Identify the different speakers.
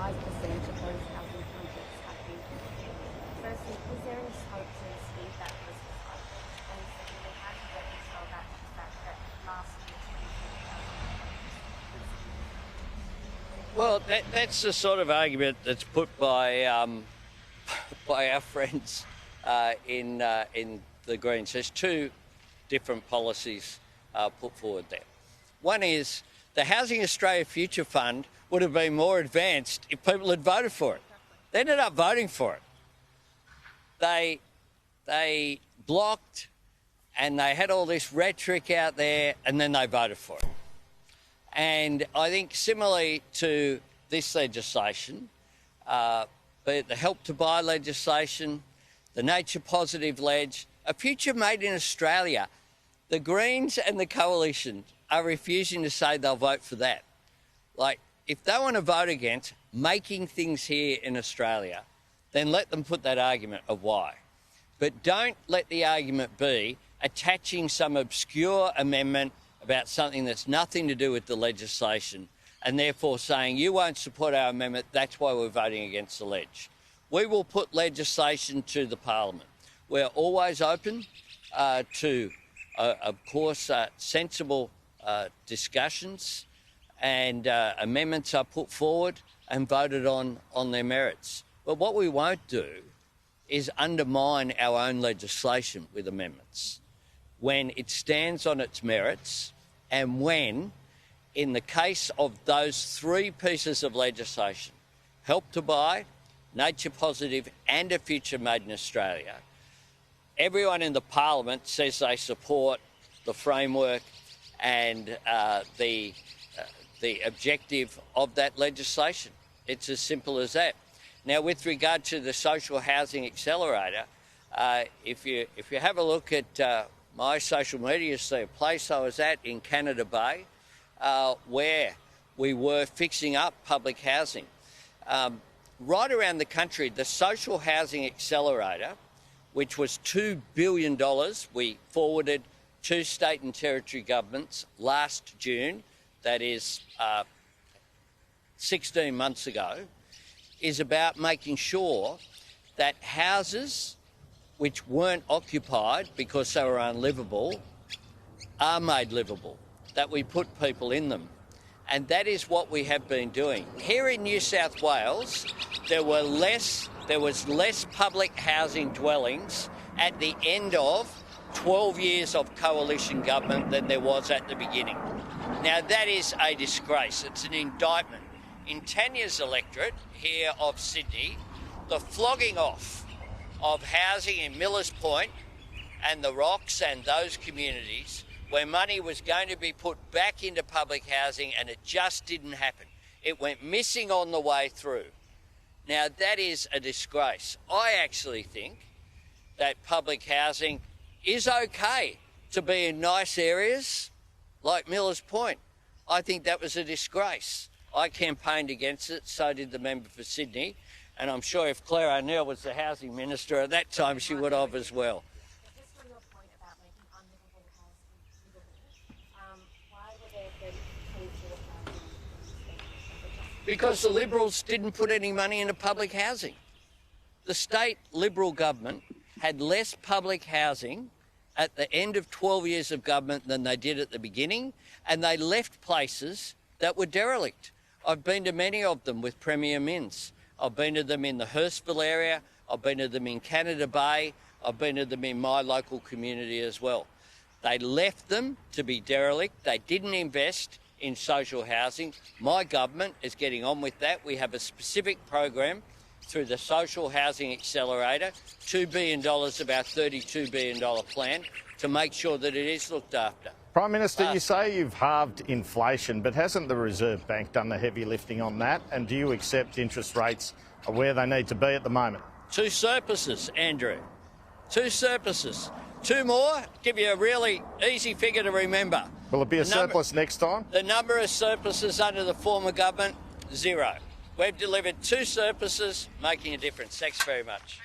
Speaker 1: 5% of those housing projects have been completed. Firstly, is there any scope to speed that process up? And secondly, how do you reconcile that with the fact that last year 24,000
Speaker 2: Well, that's the sort of argument that's put by our friends in the Greens. There's two different policies put forward there. One is the Housing Australia Future Fund would have been more advanced if people had voted for it. They ended up voting for it. They blocked and they had all this rhetoric out there and then they voted for it. And I think similarly to this legislation, be it the Help to Buy legislation, the Nature Positive Ledge, a future made in Australia, the Greens and the Coalition are refusing to say they'll vote for that. Like, if they want to vote against making things here in Australia, then let them put that argument of why. But don't let the argument be attaching some obscure amendment about something that's nothing to do with the legislation and therefore saying you won't support our amendment, that's why we're voting against the ledge. We will put legislation to the Parliament. We're always open to, of course, sensible discussions, and amendments are put forward and voted on their merits. But what we won't do is undermine our own legislation with amendments when it stands on its merits and when, in the case of those three pieces of legislation, Help to Buy, Nature Positive and a Future Made in Australia, everyone in the Parliament says they support the framework and the objective of that legislation. It's as simple as that. Now, with regard to the Social Housing Accelerator, if you have a look at my social media, you see a place I was at in Canada Bay where we were fixing up public housing. Right around the country, the Social Housing Accelerator, which was $2 billion, we forwarded to state and territory governments last June, that is 16 months ago, is about making sure that houses which weren't occupied because they were unlivable are made livable, that we put people in them. And that is what we have been doing. Here in New South Wales, there was less public housing dwellings at the end of 12 years of coalition government than there was at the beginning. Now, that is a disgrace. It's an indictment. In Tanya's electorate here of Sydney, the flogging off of housing in Millers Point and the Rocks and those communities where money was going to be put back into public housing and it just didn't happen. It went missing on the way through. Now, that is a disgrace. I actually think that public housing is okay to be in nice areas like Millers Point. I think that was a disgrace. I campaigned against it, so did the member for Sydney, and I'm sure if Claire O'Neill was the housing minister at that time, she would have as well.
Speaker 1: Just on your point about making unlivable housing livable, why were there 24,000?
Speaker 2: Because the Liberals didn't put any money into public housing. The state Liberal government had less public housing at the end of 12 years of government than they did at the beginning, and they left places that were derelict. I've been to many of them with Premier Minns. I've been to them in the Hurstville area. I've been to them in Canada Bay. I've been to them in my local community as well. They left them to be derelict. They didn't invest in social housing. My government is getting on with that. We have a specific program through the Social Housing Accelerator, $2 billion of our $32 billion plan to make sure that it is looked after.
Speaker 3: Prime Minister, you say you've halved inflation, but hasn't the Reserve Bank done the heavy lifting on that? And do you accept interest rates are where they need to be at the moment?
Speaker 2: Two surpluses, Andrew. Two surpluses. Two more, give you a really easy figure to remember.
Speaker 3: Will it be a surplus next time?
Speaker 2: The number of surpluses under the former government, 0. We've delivered two surpluses, making a difference. Thanks very much.